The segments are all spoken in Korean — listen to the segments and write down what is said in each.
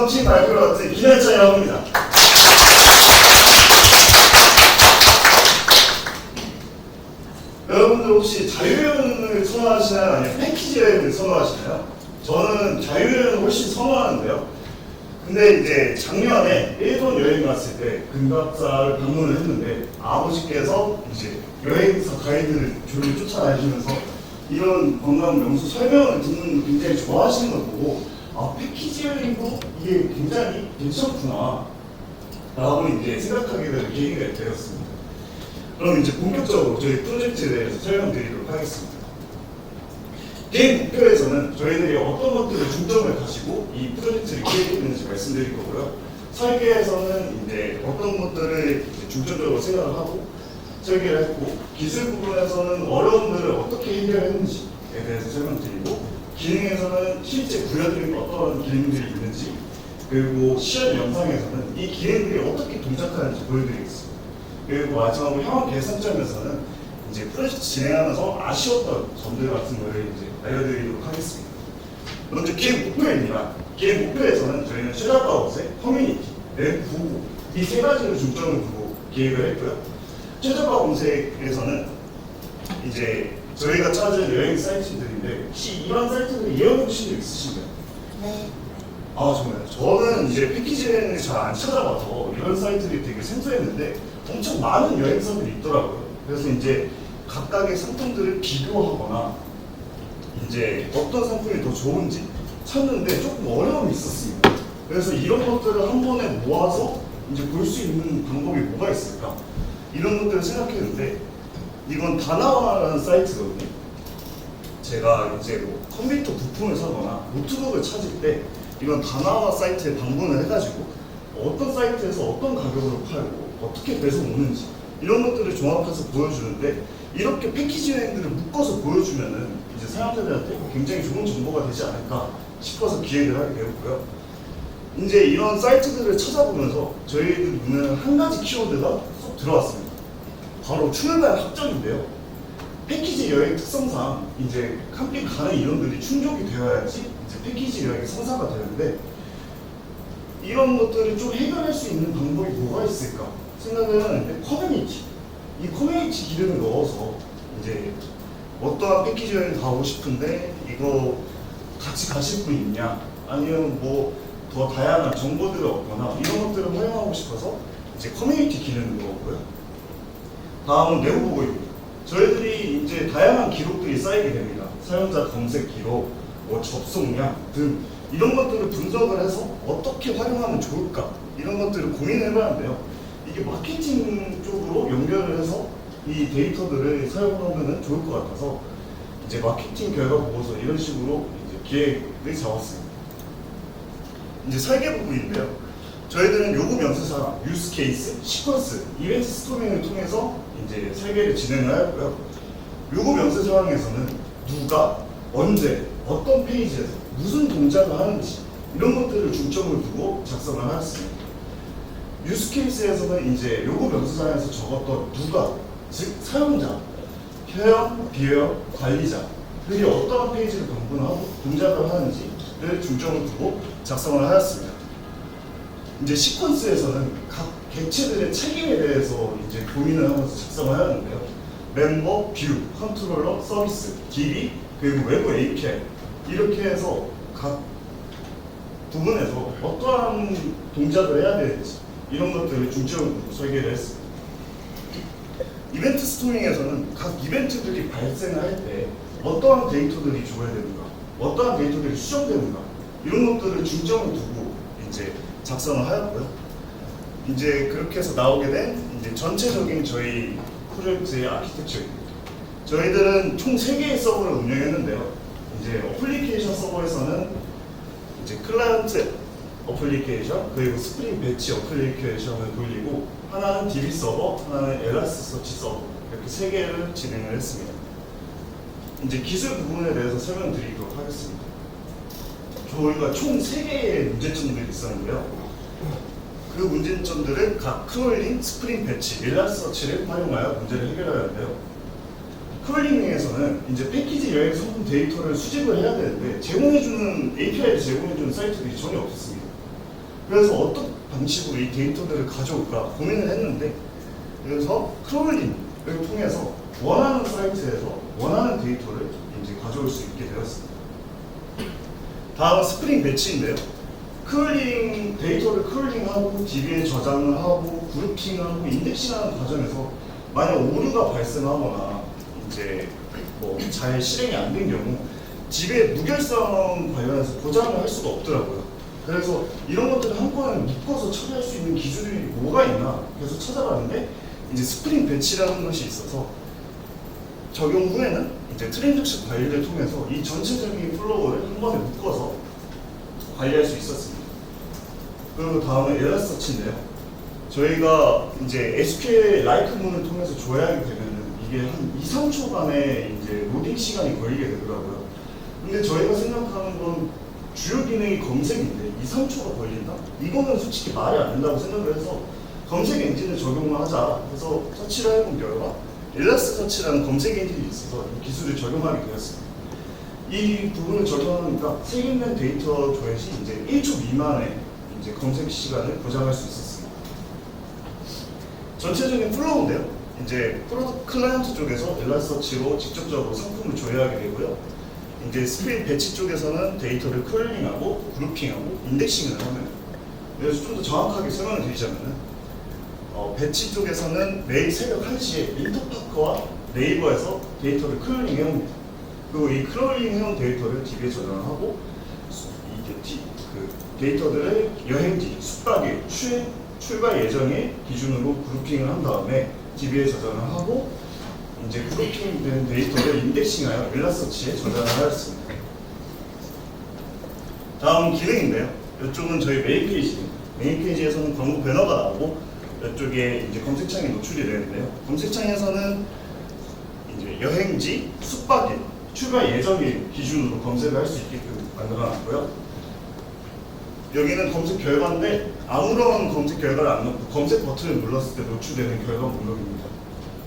팀 발표를 맡은 김현찬이라고 합니다. 여러분들 혹시 자유여행을 선호하시나요? 아니면 패키지 여행을 선호하시나요? 저는 자유여행을 훨씬 선호하는데요. 근데 이제 작년에 일본 여행 갔을 때 금각사를 방문을 했는데 아버지께서 이제 여행사 가이드를 줄을 쫓아다니시면서 이런 관광 명소 설명을 듣는 거 굉장히 좋아하시는 걸 보고 아, 패키지 여행도 이게 굉장히 괜찮구나 라고 이제 생각하게 된 계기가 되었습니다. 그럼 이제 본격적으로 저희 프로젝트에 대해서 설명드리도록 하겠습니다. 개인 목표에서는 저희들이 어떤 것들을 중점을 가지고 이 프로젝트를 기획했는지 말씀드릴 거고요. 설계에서는 이제 어떤 것들을 이제 중점적으로 생각을 하고 설계를 했고, 기술 부분에서는 어려움들을 어떻게 해결했는지에 대해서 설명드리고, 기능에서는 실제 구현된 어떤 기능들이 있는지, 그리고 시연 영상에서는 이 기능들이 어떻게 동작하는지 보여드리겠습니다. 그리고 마지막으로 향후 개선점에서는 이제 프로젝트 진행하면서 아쉬웠던 점들 같은 거를 이제 알려드리도록 하겠습니다. 먼저 기획 목표입니다. 기획 목표에서는 저희는 최저가옷의 커뮤니티, 내 구호 이 세 가지를 중점을 두고 기획을 했고요. 최저가 검색에서는 이제 저희가 찾은 여행 사이트들인데 혹시 이런 사이트들 이용해 보신 적 있으신가요? 네. 아 정말요? 저는 이제 패키지 여행을 잘 안 찾아봐서 이런 사이트들이 되게 생소했는데 엄청 많은 여행사들이 있더라고요. 그래서 이제 각각의 상품들을 비교하거나 이제 어떤 상품이 더 좋은지 찾는데 조금 어려움이 있었습니다. 그래서 이런 것들을 한 번에 모아서 이제 볼 수 있는 방법이 뭐가 있을까? 이런 것들을 생각했는데 이건 다나와라는 사이트거든요. 제가 이제 뭐 컴퓨터 부품을 사거나 노트북을 찾을 때 이런 다나와 사이트에 방문을 해가지고 어떤 사이트에서 어떤 가격으로 팔고 어떻게 배송 오는지 이런 것들을 종합해서 보여주는데 이렇게 패키지 여행들을 묶어서 보여주면은 이제 사람들한테 굉장히 좋은 정보가 되지 않을까 싶어서 기획을 하게 되었고요. 이제 이런 사이트들을 찾아보면서 저희들 눈에는 한 가지 키워드가 쏙 들어왔습니다. 바로 출발 확정인데요. 패키지 여행 특성상 이제 캠핑 가는 인원들이 충족이 되어야지 이제 패키지 여행이 성사가 되는데 이런 것들을 좀 해결할 수 있는 방법이 뭐가 있을까 생각을 하는데 이 커뮤니티 기능을 넣어서 이제 어떠한 패키지 여행 가고 싶은데 이거 같이 가실 분 있냐 아니면 뭐 더 다양한 정보들을 얻거나 이런 것들을 활용하고 싶어서 이제 커뮤니티 기능을 넣었고요. 다음은 내부 보고입니다. 저희들이 이제 다양한 기록들이 쌓이게 됩니다. 사용자 검색 기록, 뭐 접속량 등 이런 것들을 분석을 해서 어떻게 활용하면 좋을까 이런 것들을 고민을 해봤는데요. 이게 마케팅 쪽으로 연결을 해서 이 데이터들을 사용하면 좋을 것 같아서 이제 마케팅 결과 보고서 이런 식으로 이제 기획을 잡았습니다. 이제 설계 부분인데요. 저희들은 요구 명세사항, 유스 케이스, 시퀀스, 이벤트 스토밍을 통해서 이제 설계를 진행을 하였고요. 요구 명세사항에서는 누가, 언제, 어떤 페이지에서 무슨 동작을 하는지 이런 것들을 중점을 두고 작성을 하였습니다. 유스 케이스에서는 이제 요구 명세사항에서 적었던 누가, 즉 사용자, 회원, 비회원, 관리자들이 어떠한 페이지를 방문하고 동작을 하는지를 중점을 두고 작성을 하였습니다. 이제 시퀀스에서는 각 객체들의 책임에 대해서 이제 고민을 하면서 작성을 하였는데요. 멤버, 뷰, 컨트롤러, 서비스, DB, 그리고 외부 API 이렇게 해서 각 부분에서 어떠한 동작을 해야 되는지 이런 것들을 중점으로 설계를 했습니다. 이벤트 스토링에서는 각 이벤트들이 발생할 때 어떠한 데이터들이 줘야 되는가, 어떠한 데이터들이 수정되는가 이런 것들을 중점을 두고 이제 작성을 하였고요. 이제 그렇게 해서 나오게 된 이제 전체적인 저희 프로젝트의 아키텍처입니다. 저희들은 총 3개의 서버를 운영했는데요. 이제 어플리케이션 서버에서는 이제 클라이언트 어플리케이션 그리고 스프링 배치 어플리케이션을 돌리고 하나는 DB 서버, 하나는 엘라스서치 서버 이렇게 3개를 진행을 했습니다. 이제 기술 부분에 대해서 설명드리도록 하겠습니다. 저희가 총 3개의 문제점들이 있었는데요. 그 문제점들을 각 크롤링, 스프링 배치, 엘라스서치를 활용하여 문제를 해결하였는데요. 크롤링에서는 이제 패키지 여행 상품 데이터를 수집을 해야 되는데 제공해주는 API를 제공해주는 사이트들이 전혀 없었습니다. 그래서 어떤 방식으로 이 데이터들을 가져올까 고민을 했는데, 그래서 크롤링을 통해서 원하는 사이트에서 원하는 데이터를 이제 가져올 수 있게 되었습니다. 다음은 스프링 배치인데요. 데이터를 크롤링하고 DB에 저장을 하고 그룹핑하고 인덱싱하는 과정에서 만약 오류가 발생하거나 이제 뭐 잘 실행이 안 된 경우 DB의 무결성 관련해서 보장을 할 수가 없더라고요. 그래서 이런 것들을 한꺼번에 묶어서 처리할 수 있는 기술이 뭐가 있나 계속 찾아봤는데, 이제 스프링 배치라는 것이 있어서 적용 후에는 이제 트랜잭션 관리를 통해서 이 전체적인 플로우를 한 번에 묶어서 관리할 수 있었습니다. 그리고 다음은 엘라스터치인데요. 저희가 이제 SQL 라이크 문을 통해서 조회하게 되면은 이게 한 2, 3초간의 이제 로딩 시간이 걸리게 되더라고요. 근데 저희가 생각하는 건 주요 기능이 검색인데 2, 3초가 걸린다? 이거는 솔직히 말이 안 된다고 생각을 해서 검색 엔진을 적용을 하자 해서 서치를 해본 결과 엘라스터치라는 검색 엔진이 있어서 이 기술을 적용하게 되었습니다. 이 부분을 적용하니까 책임된 데이터 조회 시 이제 1초 미만의 이제 검색 시간을 보장할 수 있었습니다. 전체적인 플로우인데요. 이제 프로덕트 클라이언트 쪽에서 엘라스터치로 직접적으로 상품을 조회하게 되고요. 이제 스프링 배치 쪽에서는 데이터를 크롤링하고 그룹핑하고 인덱싱을 하는. 그래서 좀 더 정확하게 설명을 드리자면은 배치 쪽에서는 매일 새벽 1시에 인터파크와 네이버에서 데이터를 크롤링 해옵니다. 그리고 이 크롤링 해온 데이터를 DB에 저장을 하고 데이터들을 여행지, 숙박일, 출발 예정일 기준으로 그룹핑을 한 다음에 DB에 저장을 하고 이제 그룹핑된 데이터를 인덱싱하여 엘라서치에 저장을 하였습니다. 다음 기능인데요. 이쪽은 저희 메인 페이지입니다. 메인 페이지에서는 광고 배너가 나오고 이쪽에 이제 검색창이 노출이 되는데요. 검색창에서는 이제 여행지, 숙박일, 출발 예정일 기준으로 검색을 할 수 있게끔 만들어놨고요. 여기는 검색 결과인데 아무런 검색 결과를 안 넣고 검색 버튼을 눌렀을 때 노출되는 결과 목록입니다.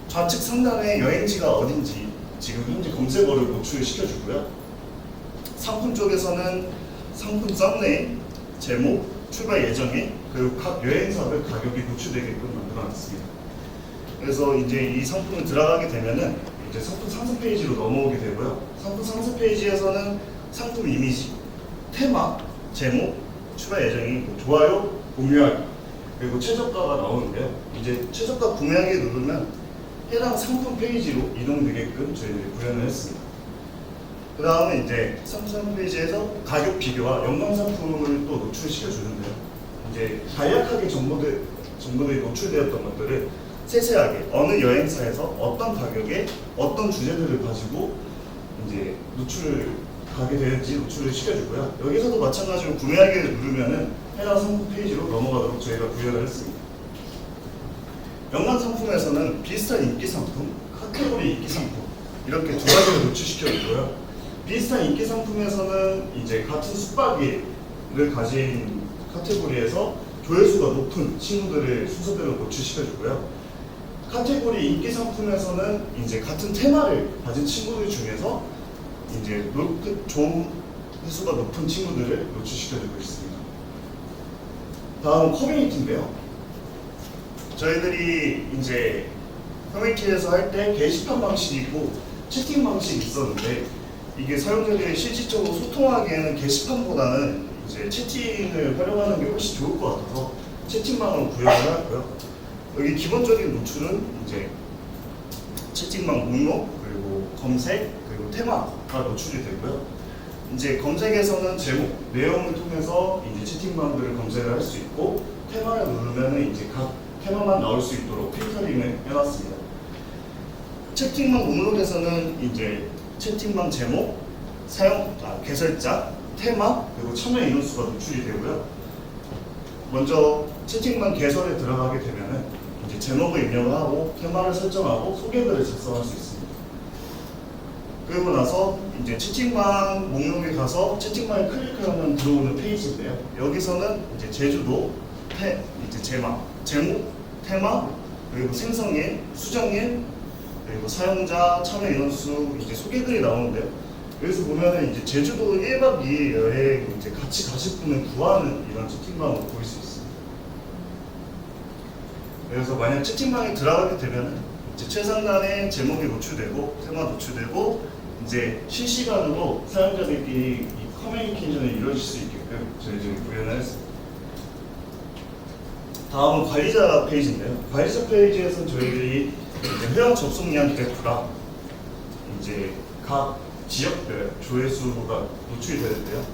좌측 상단에 여행지가 어딘지 지금 현재 검색어를 노출을 시켜주고요. 상품 쪽에서는 상품 썸네일, 제목, 출발 예정일, 그리고 각 여행사별 가격이 노출되게끔 만들어놨습니다. 그래서 이제 이 상품을 들어가게 되면은 이제 상품 상세 페이지로 넘어오게 되고요. 상품 상세 페이지에서는 상품 이미지, 테마, 제목, 출발 예정일, 좋아요, 공유하기, 그리고 최저가가 나오는데요. 이제 최저가 구매하기 누르면 해당 상품 페이지로 이동되게끔 저희들이 구현을 했습니다. 그 다음에 이제 상품 페이지에서 가격 비교와 연관 상품을 또 노출시켜 주는데요. 이제 간략하게 정보들이 노출되었던 것들을 세세하게 어느 여행사에서 어떤 가격에 어떤 주제들을 가지고 이제 노출을 가게 되는지 노출을 시켜주고요. 여기서도 마찬가지로 구매하기를 누르면은 해당 상품 페이지로 넘어가도록 저희가 구현을 했습니다. 연관 상품에서는 비슷한 인기 상품, 카테고리 인기 상품 이렇게 두 가지를 노출시켜주고요. 비슷한 인기 상품에서는 이제 같은 숙박일을 가진 카테고리에서 조회수가 높은 친구들을 순서대로 노출시켜주고요. 카테고리 인기 상품에서는 이제 같은 테마를 가진 친구들 중에서 이제 좋은 횟수가 높은 친구들을 노출시켜주고 있습니다. 다음 커뮤니티인데요. 저희들이 이제 커뮤니티에서 할 때 게시판 방식이 있고 채팅 방식이 있었는데 이게 사용자들이 실질적으로 소통하기에는 게시판보다는 이제 채팅을 활용하는 게 훨씬 좋을 것 같아서 채팅방을 구현을 하고요. 여기 기본적인 노출은 이제 채팅방 목록, 그리고 검색, 그리고 테마가 노출이 되고요. 이제 검색에서는 제목, 내용을 통해서 이제 채팅방들을 검색을 할 수 있고, 테마를 누르면은 이제 각 테마만 나올 수 있도록 필터링을 해놨습니다. 채팅방 목록에서는 이제 채팅방 제목, 개설자, 테마, 그리고 참여 인원수가 노출이 되고요. 먼저 채팅방 개설에 들어가게 되면은 이제 제목을 입력을 하고 테마를 설정하고 소개글을 작성할 수 있습니다. 그리고 나서 이제 채팅방 목록에 가서 채팅방을 클릭하면 들어오는 페이지인데요. 여기서는 이제 제주도, 이제 제목, 테마, 그리고 생성일, 수정일, 그리고 사용자, 참여 인원수, 이제 소개글이 나오는데요. 그래서 보면은 이제 제주도 1박 2일 여행 이제 같이 가실 분을 구하는 이런 채팅방을 볼 수 있습니다. 그래서 만약 채팅방에 들어가게 되면은 이제 최상단에 제목이 노출되고 테마 노출되고 이제 실시간으로 사용자들끼리 이 커뮤니케이션이 이루어질 수 있게끔 저희 지금 구현을 했습니다. 다음은 관리자 페이지인데요. 관리자 페이지에서는 저희들이 이제 회원 접속량 그래프가 이제 각 지역별 조회수가 노출이 되는데요.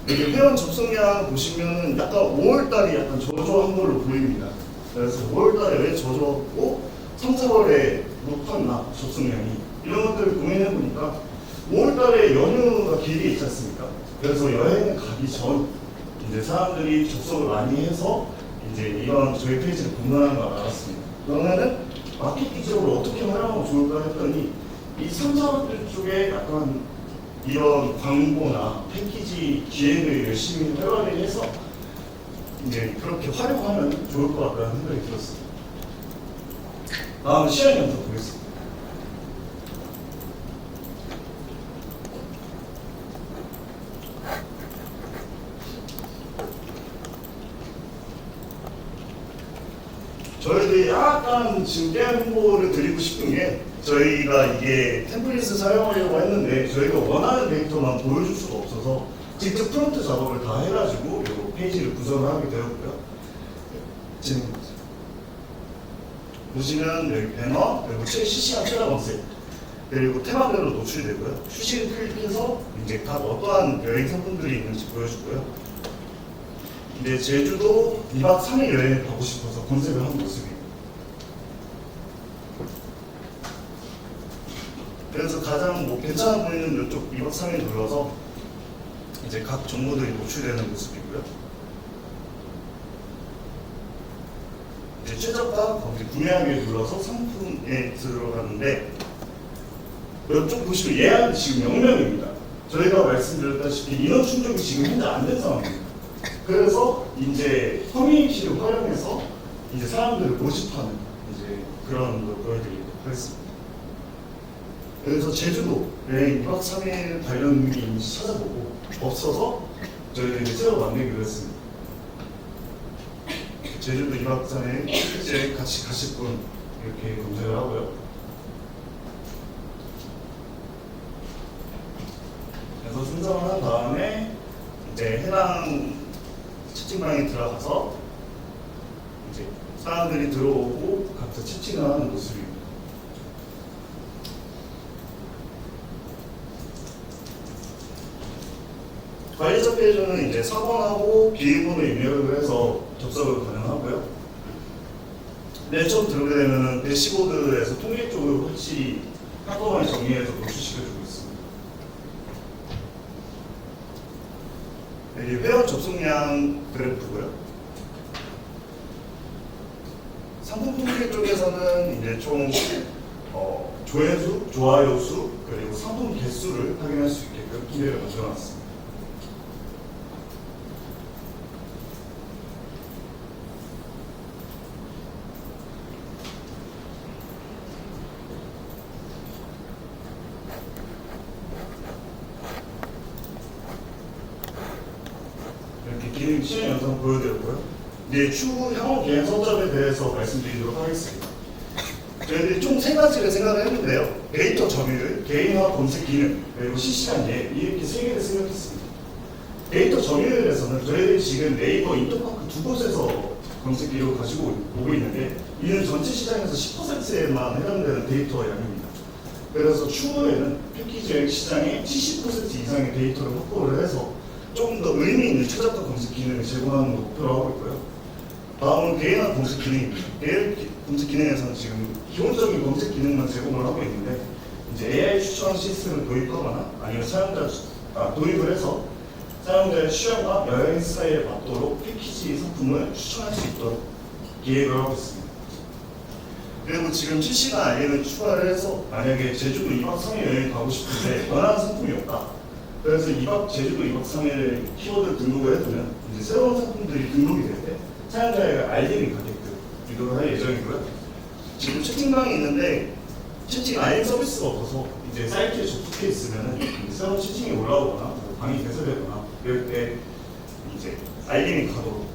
여기 회원 접속량 보시면은 약간 5월달이 약간 저조한 걸로 보입니다. 그래서 5월달에 왜 저조했고 3, 4월에 높았나 접속량이 이런 것들을 고민해 보니까 5월달에 연휴가 길게 있지 않습니까? 그래서 여행을 가기 전 이제 사람들이 접속을 많이 해서 이제 이런 저희 페이지를 공유하는 걸 알았습니다. 그러면은 마케팅적으로 어떻게 활용하면 좋을까 했더니 이 3, 4월들 쪽에 약간 이런 광고나 패키지 기획을 열심히 활용을 해서 이제 그렇게 활용하면 좋을 것 같다는 생각이 들었습니다. 다음 시연 연습 보겠습니다. 저희들이 약간 지금 깨알 홍보를 드리고 싶은 게 저희가 이게 템플릿을 사용하려고 했는데 저희가 원하는 데이터만 보여줄 수가 없어서 직접 프론트 작업을 다 해가지고 이 페이지를 구성을 하게 되었고요. 지금 보시면 여기 배너, 그리고 실시간 최다 검색, 그리고 테마별로 노출이 되고요. 휴식을 클릭해서 이제 각 어떠한 여행 상품들이 있는지 보여주고요. 이제 제주도 2박 3일 여행을 가고 싶어서 검색을 한 모습이에요. 그래서 가장 괜찮아 보이는 이쪽 2박 3일 눌러서 이제 각 정보들이 노출되는 모습이고요. 이제 최저가 거기 구매하기를 눌러서 상품에 들어가는데 이쪽 보시면 예약이 지금 0명입니다. 저희가 말씀드렸다시피 인원 충족이 지금 현재 안 된 상황입니다. 그래서 이제 커뮤니티를 활용해서 이제 사람들을 모집하는 이제 그런 걸 보여드리도록 하겠습니다. 그래서 제주도 여행 2박 3일 관련이 찾아보고 없어서 저희들이 새로 만들기로 했습니다. 제주도 2박 3일 실제 같이 가실 분 이렇게 검색을 하고요. 그래서 생성을 한 다음에 이제 해당 채팅방에 들어가서 이제 사람들이 들어오고 각자 채팅을 하는 모습입니다. 관리자 페이지는 이제 사본하고 비밀번호 입력을 해서 접속을 가능하고요. 맨 처음 들어오게 되면 대시보드에서 통계 쪽으로 혹시 한꺼번에 정리해서 노출시켜주고 있습니다. 여기 회원 접속량 그래프고요. 상품 통계 쪽에서는 이제 총 조회수, 좋아요 수, 그리고 상품 개수를 확인할 수 있게끔 기회를 만들어놨습니다. 기능 실행 영상 보여드렸고요. 이제 추후 향후 개인 서점에 대해서 말씀드리도록 하겠습니다. 저희들이 총 3가지를 생각을 했는데요. 데이터 점유율, 개인화 검색 기능, 그리고 실시간 예약 이렇게 3개를 생각했습니다. 데이터 점유율에서는 저희들이 지금 네이버 인터파크 2곳에서 검색 기록을 가지고 오고 있는데 이는 전체 시장에서 10%에만 해당되는 데이터 양입니다. 그래서 추후에는 패키지 여행 시장의 70% 이상의 데이터를 확보를 해서 조금 더 의미 있는 최저가 검색 기능을 제공하는 걸 목표로 하고 있고요. 다음은 개인화 검색 기능입니다. 개인 검색 기능에서는 지금 기본적인 검색 기능만 제공을 하고 있는데 이제 AI 추천 시스템을 도입하거나 아니면 도입을 해서 사용자의 취향과 여행 스타일에 맞도록 패키지 상품을 추천할 수 있도록 기획을 하고 있습니다. 그리고 지금 실시간 알림을 추가를 해서 만약에 제주도 2박 3일 여행 가고 싶은데 원하는 상품이 없다. 그래서 제주도 2박 3일 키워드 등록을 해두면 이제 새로운 상품들이 등록이 될 때 사용자에게 알림이 가게끔 유도를 할 예정이고요. 지금 채팅방이 있는데 채팅 아예 서비스가 없어서 이제 사이트에 접속해 있으면은 새로운 채팅이 올라오거나 뭐 방이 개설되거나 이럴 때 이제 알림이 가도록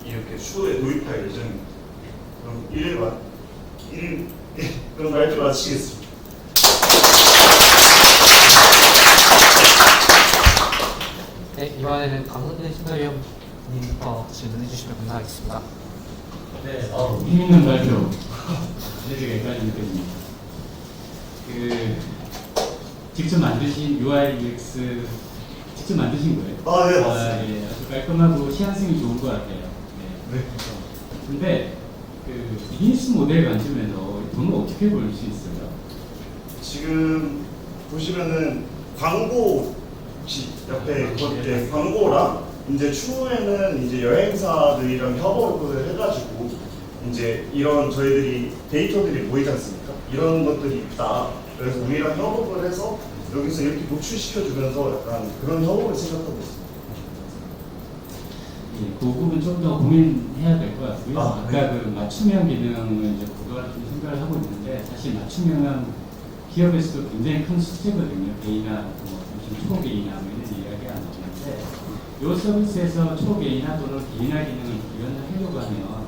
이렇게 추후에 도입할 예정입니다. 그럼 1일 그럼 발표 마치겠습니다. 네, 이번에는 강선진 심사위원님부터 질문해 주시면 감사하겠습니다. 네, 재밌는 발표. 제가 헷갈리거든요. 직접 만드신 UI UX 직접 만드신 거예요? 아, 네, 맞습니다. 예, 아주 깔끔하고 시향성이 좋은 것 같아요. 네. 근데 비즈니스 모델 관점에서 돈을 어떻게 벌 수 있어요? 지금 보시면은 광고 옆에 네, 광고랑 이제 추후에는 이제 여행사들이랑 협업을 해가지고 이제 이런 저희들이 데이터들이 모이지 않습니까? 이런 것들이 있다. 그래서 우리랑 협업을 해서 여기서 이렇게 노출시켜주면서 약간 그런 협업을 생각하고 있습니다. 예, 그 부분 좀 더 고민해야 될 것 같고요. 아, 아까 네. 그 맞춤형 기능을 이제 고도화 좀 생각을 하고 있는데 사실 맞춤형은 기업에서도 굉장히 큰 숙제거든요. 개인화, 무슨 초개인화 뭐 이런 이야기가 나오는데 이 서비스에서 초개인화 또는 개인화 기능을 구현하려고 하면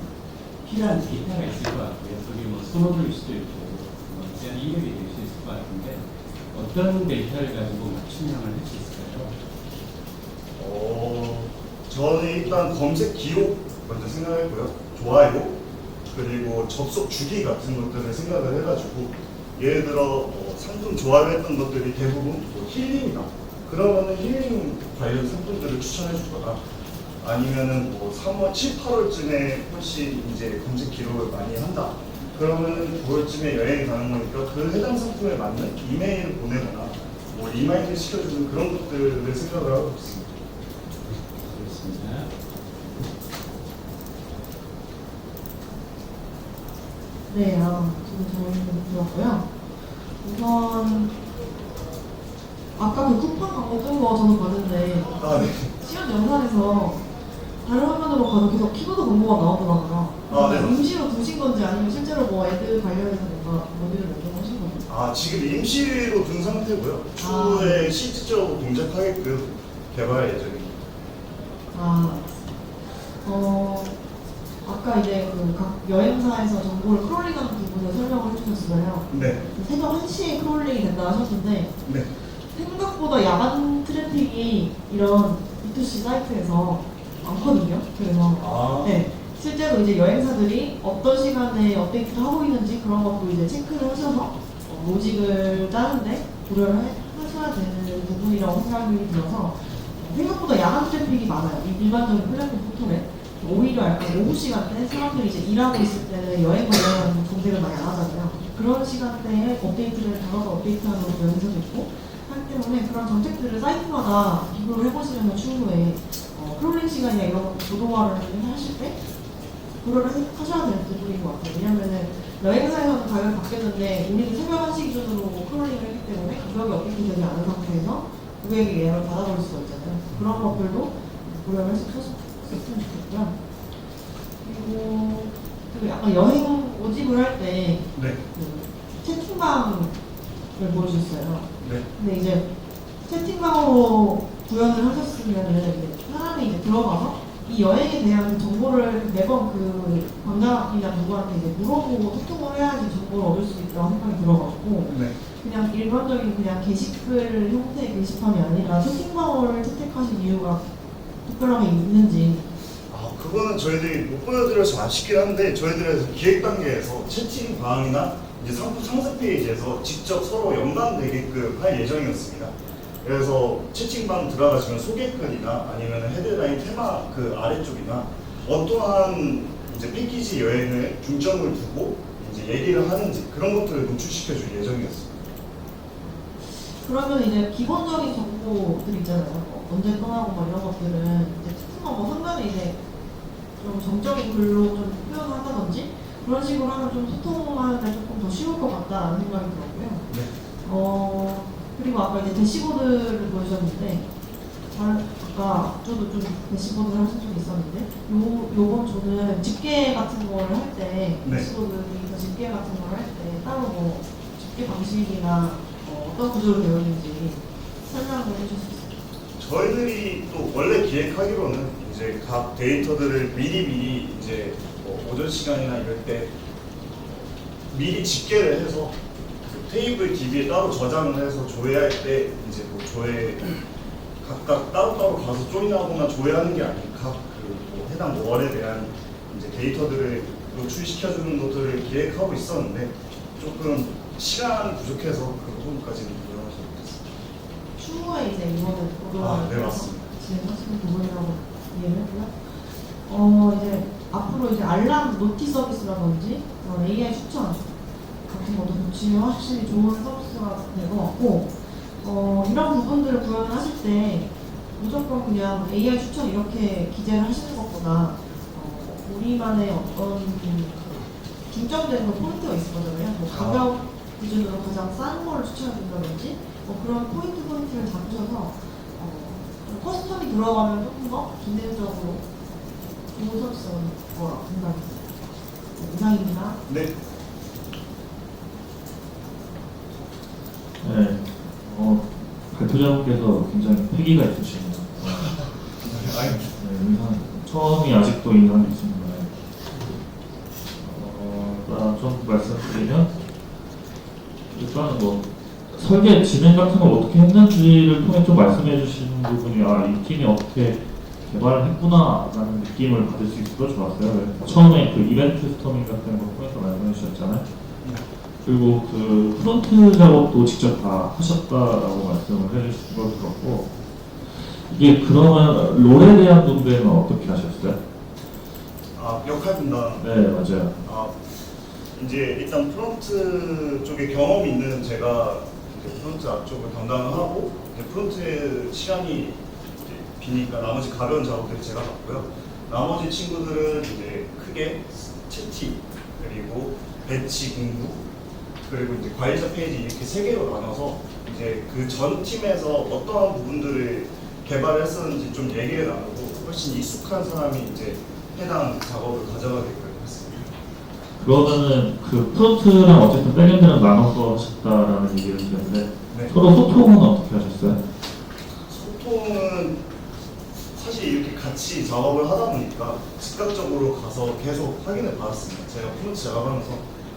필요한 데이터가 있을 것 같고요. 그게 뭐 선호도일 수도 있고 뭐 이런 이력이 될 수 있을 것 같은데 어떤 데이터를 가지고 맞춤형을 할 수 있을까요? 저는 일단 검색 기록 먼저 생각했고요. 좋아요, 그리고 접속 주기 같은 것들을 생각을 해가지고 예를 들어 상품 조합했던 것들이 대부분 뭐 힐링이다. 그러면은 힐링 관련 상품들을 추천해 주거나 아니면은 뭐 3월, 7, 8월쯤에 훨씬 이제 검색 기록을 많이 한다. 그러면은 9월쯤에 여행 가는 거니까 그 해당 상품에 맞는 이메일을 보내거나 뭐 리마인드 시켜주는 그런 것들을 생각을 하고 있습니다. 그렇습니다. 네, 지금 저희는 들었고요. 우선 아까 그 쿠팡 광고 뜬 거 저도 봤는데 아, 네. 시연 영상에서 다른 화면으로 가도 계속 키보드 광고가 나오더라고요. 아, 네. 임시로 두신 건지 아니면 실제로 뭐 애드 관련해서 뭔가 모듈을 연동하신 건지. 아, 지금 임시로 둔 상태고요. 추후에 실질적으로 동작하게끔 개발 예정입니다. 아까 이제 그 각 여행사에서 정보를 크롤링하는 부분을 설명을 해주셨어요. 네. 새벽 1시에 크롤링이 된다 하셨는데 네. 생각보다 야간 트래픽이 이런 B2C 사이트에서 많거든요. 그래서 네, 실제로 이제 여행사들이 어떤 시간에 업데이트를 하고 있는지 그런 것도 이제 체크를 하셔서 로직을 짜는데 고려를 하셔야 되는 부분이라고 생각이 들어서 생각보다 야간 트래픽이 많아요. 이 일반적인 플랫폼 포털에 오히려 약간 오후 시간대 사람들이 이제 일하고 있을 때는 여행 관련 검색을 많이 안 하잖아요. 그런 시간대에 업데이트를 달아서 업데이트하는 여행사도 있고 하기 때문에 그런 정책들을 사이트마다 비교를 해보시면 추후에 크롤링 시간이나 이런 것 자동화를 하실 때 고려를 하셔야 되는 부분인 것 같아요. 왜냐면은 여행사에서는 가격을 받겠는데 우리는 새벽 1시 기준으로 크롤링을 했기 때문에 가격이 업데이트 되지 않은 상태에서 고객에게 예약을 받아버릴 수가 있잖아요. 그런 것들도 고려를 했으면 좋겠고요. 그리고 약간 여행 모집을 할 때 네. 채팅방을 보여주셨어요. 네. 근데 이제 채팅방으로 구현을 하셨으면은 이제 사람이 이제 들어가서 이 여행에 대한 정보를 매번 그 관광이나 누구한테 이제 물어보고 소통을 해야지 정보를 얻을 수 있다고 생각이 들어가지고 네. 그냥 일반적인 그냥 게시글 형태의 게시판이 아니라 채팅방을 채택하신 이유가 특별하게 있는지. 그거는 저희들이 못 보여드려서 아쉽긴 한데 저희들에서 기획 단계에서 채팅방이나 이제 상품 상세 페이지에서 직접 서로 연관되게끔 할 예정이었습니다. 그래서 채팅방 들어가시면 소개글이나 아니면 헤드라인 테마 그 아래쪽이나 어떠한 이제 패키지 여행을 중점을 두고 이제 얘기를 하는지 그런 것들을 노출시켜 줄 예정이었습니다. 그러면 이제 기본적인 정보들 있잖아요. 언제 떠나고 뭐 이런 것들은 이제 채팅방 뭐 상단에 이제 좀 정적인 글로 좀 표현한다든지 그런 식으로 하면 좀 소통하는데 조금 더 쉬울 것 같다는 생각이 들었고요. 네. 그리고 아까 이제 대시보드를 보여주셨는데 아까 저도 좀 대시보드를 하신 적이 있었는데 요번 조는 집계 같은 걸 할 때 네. 대시보드 데이터 집계 같은 걸 할 때 따로 뭐 집계 방식이나 어떤 구조로 되어 있는지 설명을 해주실 수 있어요? 저희들이 또 원래 기획하기로는 이제 각 데이터들을 미리 이제 뭐 오전 시간이나 이럴 때 미리 집계를 해서 그 테이블 DB에 따로 저장을 해서 조회할 때 이제 뭐 조회 각각 따로따로 가서 조인하거나 조회하는 게 아닌 각그뭐 해당 월에 대한 이제 데이터들을 노출시켜주는 것들을 기획하고 있었는데 조금 시간 부족해서 그 부분까지는 노력하지 못했습니다. 추후에 이제 이거는 네, 맞습니다. 진행하시는 부분이라고 이해를 했고요. 이제 앞으로 이제 알람 노티 서비스라든지 AI 추천 같은 것도 붙이면 확실히 좋은 서비스가 될 것 같고, 이런 부분들을 구현을 하실 때 무조건 그냥 AI 추천 이렇게 기재를 하시는 것보다 우리만의 어떤 중점되는 포인트가 있을 거잖아요. 뭐 가격 기준으로 가장 싼 걸 추천해준다든지 그런 포인트를 잡으셔서 좀 커스텀이 들어가면 조금 더 기능적으로 좋은 서비스가 될 거라고 생각합니다. 이상입니다. 네. 네, 발표자분께서 굉장히 패기가 있으십니다. 아니, 처음이 아직도 인상이 있습니다. 좀 말씀드리면, 일단은 뭐, 설계 진행 같은 걸 어떻게 했는지를 통해 좀 말씀해 주시는 부분이, 이 팀이 어떻게 개발을 했구나, 라는 느낌을 받을 수 있어서 좋았어요. 처음에 그 이벤트 스토밍 같은 거 통해서 말씀해 주셨잖아요. 그리고 그 프론트 작업도 직접 다 하셨다라고 말씀을 해주신 걸 들었고, 이게 그러면 롤에 대한 분배는 어떻게 하셨어요? 역할 분담. 네, 맞아요. 이제 일단 프론트 쪽에 경험이 있는 제가 이제 프론트 앞쪽을 담당을 하고 이제 프론트에 시간이 이제 비니까 나머지 가벼운 작업들을 제가 맡고요. 나머지 친구들은 이제 크게 채팅 그리고 배치 공부 그리고 이제 관리자 페이지 이렇게 세 개로 나눠서 이제 그 전 팀에서 어떠한 부분들을 개발을 했었는지 좀 얘기를 나누고 훨씬 익숙한 사람이 이제 해당 작업을 가져가게 됐습니다. 그러면은 그 프론트랑 어쨌든 백엔드랑 나눠서 하셨다라는 얘기를 들었는데, 네. 서로 소통은 어떻게 하셨어요? 소통은 사실 이렇게 같이 작업을 하다 보니까 즉각적으로 가서 계속 확인을 받았습니다. 제가 프론트 작업하면서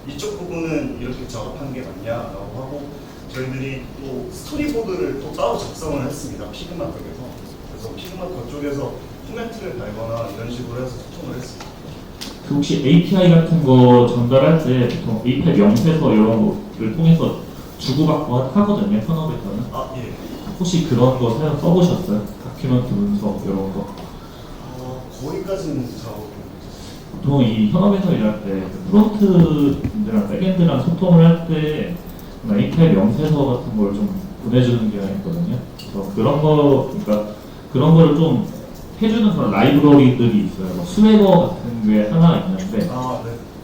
이쪽 부분은 이렇게 작업하는 게 맞냐라고 하고 저희들이 또 스토리보드를 또 따로 작성을 했습니다. 피그마 쪽에서. 그래서 피그마 쪽에서 코멘트를 달거나 이런 식으로 해서 소통을 했습니다. 그 혹시 API 같은 거 전달할 때 보통 API 명세서 이런 거를 통해서 주고받고 하거든요, 현업에서는. 예. 혹시 그런 거 사용 써보셨어요? 다큐멘트 분석 이런 거? 거기까지는 작업을 보통 이 현업에서 일할 때 프론트랑 백엔드랑 소통을 할 때 API 명세서 같은 걸 좀 보내주는 경향이 있거든요. 그래서 그런 거, 그러니까 그런 거를 좀 해주는 그런 라이브러리들이 있어요. 스웨거 같은 게 하나 있는데, 네.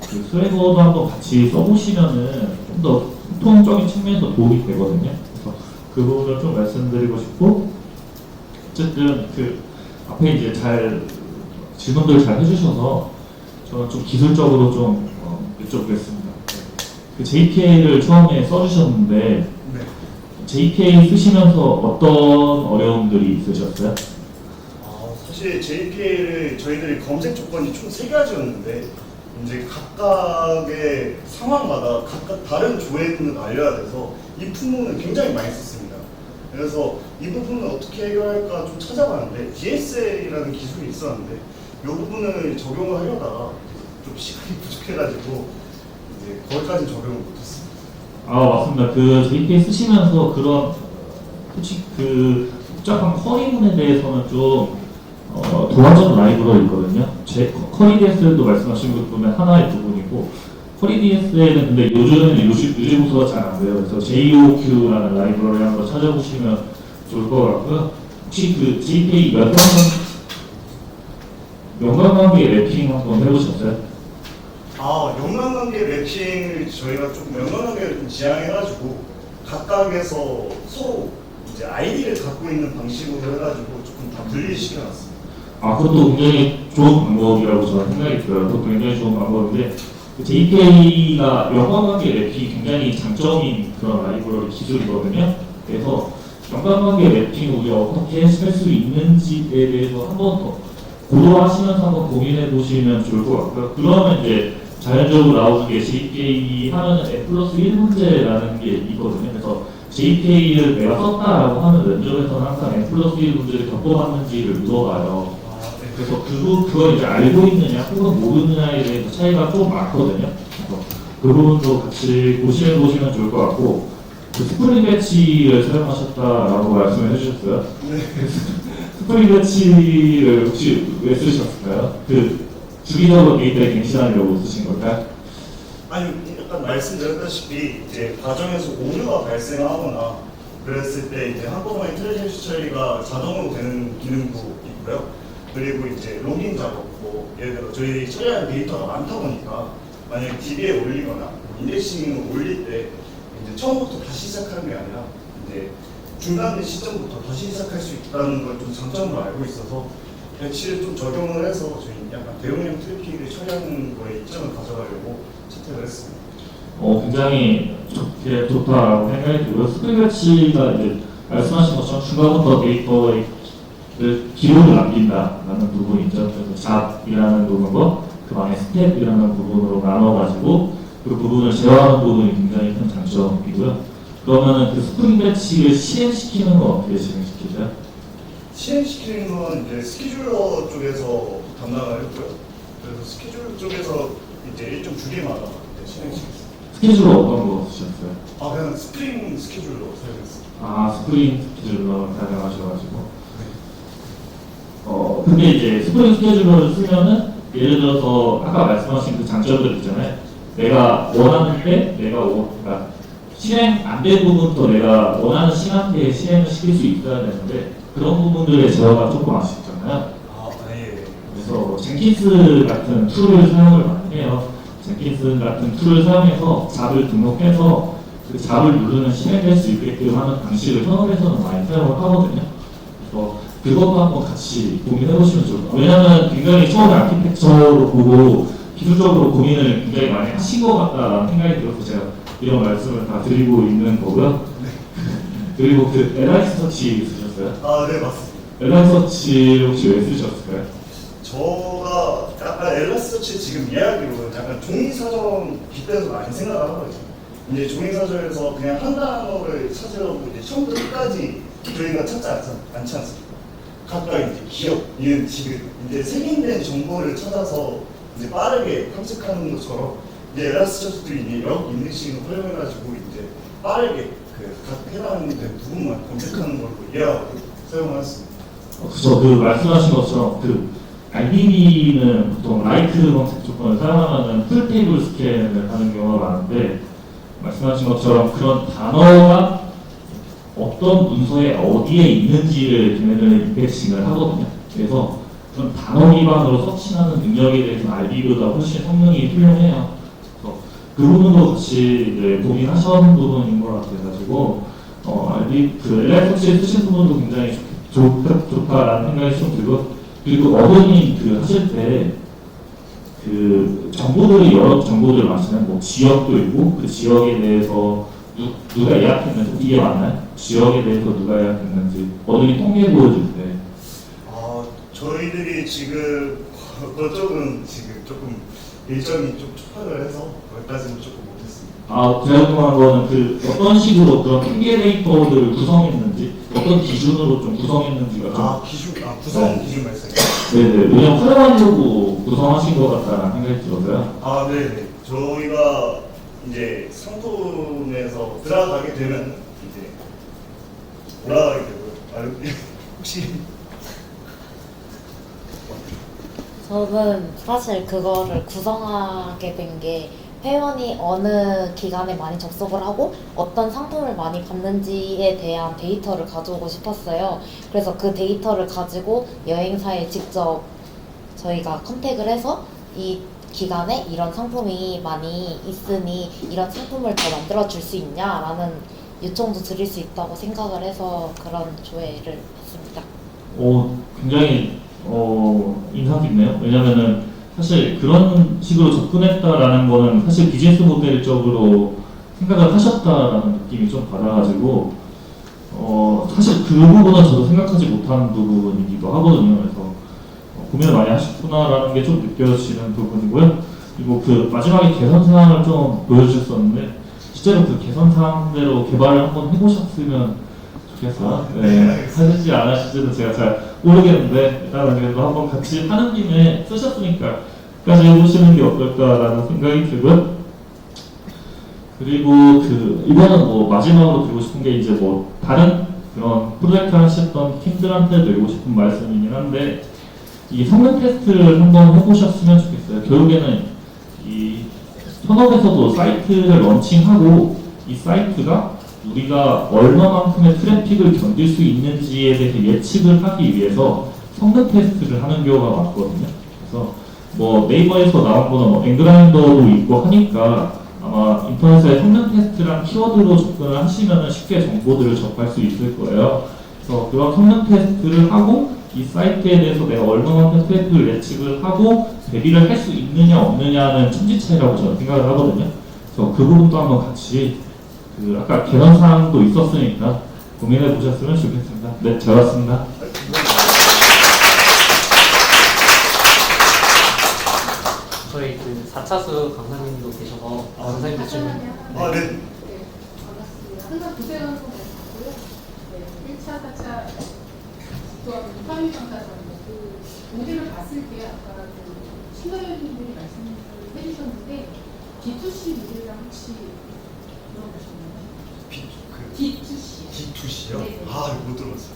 그 스웨거도 한번 같이 써보시면은 좀 더 소통적인 측면에서 도움이 되거든요. 그래서 그 부분을 좀 말씀드리고 싶고, 어쨌든 그 앞에 이제 잘 질문들 잘 해주셔서 저는 좀 기술적으로 좀 여쭤보겠습니다. 그 JPA를 처음에 써주셨는데, 네. JPA 쓰시면서 어떤 어려움들이 있으셨어요? 사실 JPA를 저희들이 검색 조건이 총 3가지였는데 이제 각각의 상황마다 각각 다른 조회문을 알려야 돼서 이 품목은 굉장히 많이 썼습니다. 그래서 이 부분을 어떻게 해결할까 좀 찾아봤는데 DSL이라는 기술이 있었는데 이 부분을 적용을 하려다가 좀 시간이 부족해가지고 이제 거기까지 적용을 못했습니다. 맞습니다. 그 JPA 쓰시면서 그런 솔직히 그 복잡한 쿼리문에 대해서는 좀 도와주는 라이브러리 있거든요. 쿼리 DSL도 말씀하신 것 보면 하나의 부분이고, 쿼리 DSL은 근데 요즘은 유지 보수가 잘 안 돼요. 그래서 JOQ라는 라이브러리 한번 찾아보시면 좋을 것 같고요. 혹시 그 JPA 연관관계 래핑 한번 해보셨어요? 연관관계 래핑을 저희가 조금 연관관계를 좀 지향해가지고 각각에서 서로 이제 아이디를 갖고 있는 방식으로 해가지고 조금 다 분리시켜놨습니다. 아, 그것도 굉장히 좋은 방법이라고 저는 생각이 들어요. 그것도 굉장히 좋은 방법인데, JK가 연관관계 랩이 굉장히 장점인 그런 라이브러리 기술이거든요. 그래서 연관관계 랩핑을 우리가 어떻게 할 수 있는지에 대해서 한 번 더 고려하시면서 한번 고민해 보시면 좋을 것 같고요. 그러면 이제 자연적으로 나오는 게 JK 하면은 N 플러스 1 문제라는 게 있거든요. 그래서 JK를 내가 썼다라고 하면 면접에서는 항상 N 플러스 1 문제를 겪어봤는지를 물어봐요. 그래서 그걸 이제 알고 있느냐 혹은 모르느냐에 대해서 차이가 좀 많거든요. 그래서 그 부분도 같이 보시면 좋을 것 같고, 그 스프링 배치를 사용하셨다라고 말씀을 해주셨어요. 스프링 배치를 혹시 왜 쓰셨을까요? 그 주기적으로 데이터에 갱신하려고 쓰신 걸까요? 아니, 약간 말씀드렸다시피 이제 과정에서 오류가 발생하거나 그랬을 때 이제 한꺼번에 트레저리 처리가 자동으로 되는 기능도 있고요. 그리고 이제 로깅 작업, 뭐 예를 들어 저희 처리하는 데이터가 많다 보니까 만약에 DB에 올리거나 인덱싱을 올릴 때 이제 처음부터 다시 시작하는 게 아니라 이제 중단된 시점부터 다시 시작할 수 있다는 걸 좀 장점으로 알고 있어서 배치를 좀 적용을 해서 저희 약간 대용량 트래픽을 처리하는 거에 이점을 가져가려고 채택을 했습니다. 굉장히 좋다라고 생각이 들고요. 스프링 배치가 이제 말씀하신 것처럼 중간부터 데이터의 기록을 남긴다라는 부분이 있죠. 그래서 잡이라는 부분과 그 안에 스텝이라는 부분으로 나눠가지고 그 부분을 제어하는 부분이 굉장히 큰 장점이고요. 그러면은 그 스프링 배치를 실행시키는 건 어떻게 실행시키죠? 실행시키는 건 이제 스케줄러 쪽에서 담당을 했고요. 그래서 스케줄 쪽에서 이제 일정 주기마다 실행시켰어요. 스케줄로 어떤 거 쓰셨어요? 아, 그냥 스프링 스케줄로 사용했어요. 아, 스프링 스케줄러 사용하셔가지고. 근데 이제 스프링 스케줄러를 쓰면은 예를 들어서 아까 말씀하신 그 장점들 있잖아요. 내가 원하는 때 그러니까 실행 안 된 부분도 내가 원하는 시간대에 실행을 시킬 수 있어야 되는데 그런 부분들의 제어가 조금 아쉽잖아요. 아, 예. 그래서 젠킨스 같은 툴을 사용을 많이 해요. 젠킨스 같은 툴을 사용해서 잡을 등록해서 그 잡을 누르는 실행될 수 있게끔 하는 방식을 현업에서는 많이 사용을 하거든요. 그래서 그것도 한번 같이 고민해 보시면 좋을 것 같아요. 왜냐하면 굉장히 처음에 아키텍처로 보고 기술적으로 고민을 굉장히 많이 하신 것 같다라는 생각이 들어서 제가 이런 말씀을 다 드리고 있는 거고요. 그리고 그 엘라이서치 쓰셨어요? 아, 네, 맞습니다. 엘라이서치 혹시 왜 쓰셨을까요? 저가 약간 엘라스터치 지금 이야기로 약간 종이사전 빗대서 많이 생각을 하거든요. 이제 종이사전에서 그냥 한 단어를 찾으려고 이제 처음부터 끝까지 저희가 찾지 않지 않습니까? 각각 이제 기억, 이은, 지금 이제 생긴된 정보를 찾아서 이제 빠르게 탐색하는 것처럼 이제 엘라스터치들이 이제 역 인덱싱을 활용해가지고 이제 빠르게 그 각 해당되는 부분만 검색하는 걸로 이해하고 사용하였습니다. 그렇죠. 그 말씀하신 것처럼 그 IDB는 보통 라이트 검색 조건을 사용하면 풀 테이블 스캔을 하는 경우가 많은데 말씀하신 것처럼 그런 단어가 어떤 문서에 어디에 있는지를 걔네들은 인덱싱을 하거든요. 그래서 그런 단어 기반으로 서칭하는 능력에 대해서는 IDB보다 훨씬 성능이 훌륭해요. 그래서 그 부분도 같이 이제 고민하시는 부분인 것 같아가지고 그 엘라이서치에 쓰신 부분도 굉장히 좋다라는 생각이 좀 들고, 그리고 어른이 그 하실 때 그 정보들이 여러 정보들 많잖아요. 뭐 지역도 있고 그 지역에 대해서 누가 예약했는지 이게 맞나요? 지역에 대해서 누가 예약했는지 어른이 통계 보여줄 때. 아, 저희들이 지금 그쪽은 지금 조금 일정이 좀 촉박을 해서 거기까지는 조금 못했습니다. 아, 제가 궁금한 거는 그 어떤 식으로 그런 통계 데이터들을 구성했는지, 어떤 기준으로 좀 구성했는지가 좀. 아, 구성 기준 말씀이요? 네네. 왜냐면 활용하려고 구성하신 것 같다는 생각이 들어서요. 아, 네네. 저희가 이제 상품에서 들어가게 되면 이제 올라가게 되고요. 혹시 저는 사실 그거를 구성하게 된 게 회원이 어느 기간에 많이 접속을 하고 어떤 상품을 많이 받는지에 대한 데이터를 가져오고 싶었어요. 그래서 그 데이터를 가지고 여행사에 직접 저희가 컨택을 해서 이 기간에 이런 상품이 많이 있으니 이런 상품을 더 만들어 줄 수 있냐라는 요청도 드릴 수 있다고 생각을 해서 그런 조회를 했습니다. 굉장히 인상 깊네요. 왜냐면은 사실 그런 식으로 접근했다라는 거는 사실 비즈니스 모델적으로 생각을 하셨다라는 느낌이 좀 받아가지고 사실 그 부분은 저도 생각하지 못한 부분이기도 하거든요. 그래서 고민을 많이 하셨구나라는 게 좀 느껴지는 부분이고요. 그리고 그 마지막에 개선 사항을 좀 보여주셨었는데 실제로 그 개선 사항대로 개발을 한번 해보셨으면 좋겠어요. 네, 하실지 안 하실지는 제가 잘 모르겠는데 일단은 그래도 한번 같이 하는 김에 쓰셨으니까 끝까지 해보시는 게 어떨까라는 생각이 들고요. 그리고 그 이거는 뭐 마지막으로 드리고 싶은 게 이제 뭐 다른 그런 프로젝트 하셨던 팀들한테 드리고 싶은 말씀이긴 한데 이 성능 테스트를 한번 해보셨으면 좋겠어요. 결국에는 이 현업에서도 사이트를 런칭하고 이 사이트가 우리가 얼마만큼의 트래픽을 견딜 수 있는지에 대해서 예측을 하기 위해서 성능 테스트를 하는 경우가 많거든요. 그래서 뭐 네이버에서 나온 거는 뭐 앵그라인더도 있고 하니까 아마 인터넷에 성능 테스트란 키워드로 접근을 하시면 쉽게 정보들을 접할 수 있을 거예요. 그래서 그런 성능 테스트를 하고 이 사이트에 대해서 내가 얼마만큼 트래픽을 예측을 하고 대비를 할 수 있느냐 없느냐는 천지 차이라고 저는 생각을 하거든요. 그래서 그 부분도 한번 같이 그 아까 개선 사항도 있었으니까 고민해 보셨으면 좋겠습니다. 네, 잘 봤습니다. 저희 그 4차수 강사님도 계셔서 강사님도 질문. 네. 네, 반갑습니다. 항상 고생하는 거 같고요. 네, 1차, 4차 또한 화미평가전이고 그 모델을 봤을 때 아까 그 신화연님들이 말씀을 해주셨는데 D2C 모델이랑 혹시 들어보셨나요? D2C. D2C요? 네. 아, 이거 못 들어봤어요.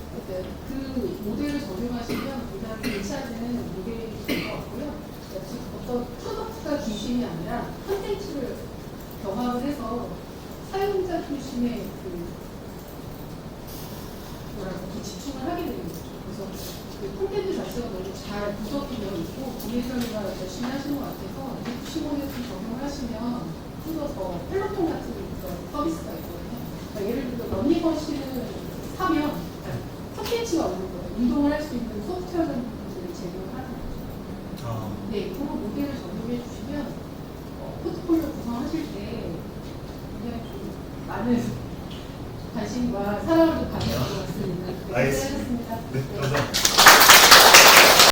그 모델을 적용하시면 그다음에 1차는 모델이 될 것 같고요. 어떤 프로덕트가 중심이 아니라 컨텐츠를 경합을 해서 사용자 중심의 그 집중을 하게 되는 거죠. 그래서 그 콘텐츠 자체가 너무 잘 구성이 되어 있고 고객님과 열심히 하시는 것 같아서 D2C 좀 적용을 하시면 좀 더 펠로톤 같은 그런 서비스가 있거든요. 그러니까 예를 들어 러닝머신을 사면 콘텐츠가 없는 거예요. 운동을 할 수 있는 소프트웨어 같은 것들을 제공을 하는 거죠. 네, 그런 모델을 적용해 주시면 포트폴리오 구성하실 때 굉장히 좀 많은 관심과 사랑을 좀 받으실 것 같습니다. 네, 알겠습니다. 고생하셨습니다. 네, 감사합니다.